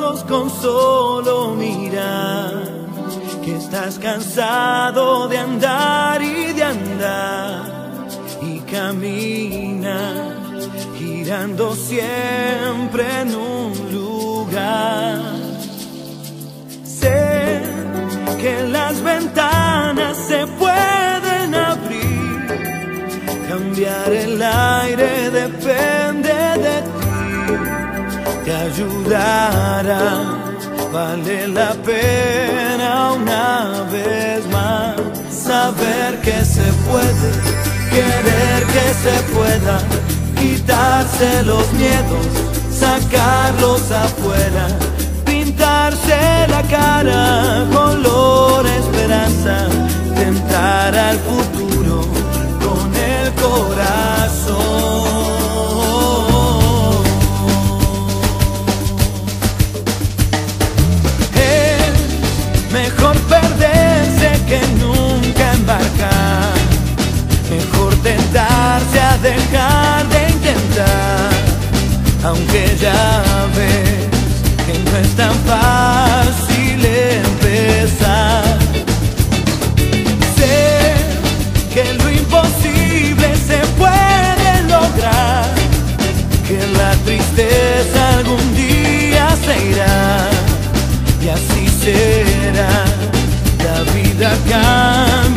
ojos con solo mirar que estás cansado de andar y de andar, y camina girando siempre en un lugar. Sé que las ventanas se pueden abrir, cambiar el aire depende de ti, te ayudará. Vale la pena una vez más saber que se puede, querer que se pueda, quitarse los miedos, sacarlos afuera, pintarse la cara color esperanza, tentar al futuro con el corazón. Mejor perderse que nunca embarcar, mejor tentarse a dejar de intentar, aunque ya ves que no es tan fácil empezar. Sé que lo imposible se puede lograr, que la tristeza algún día se irá, y así será la vida acá.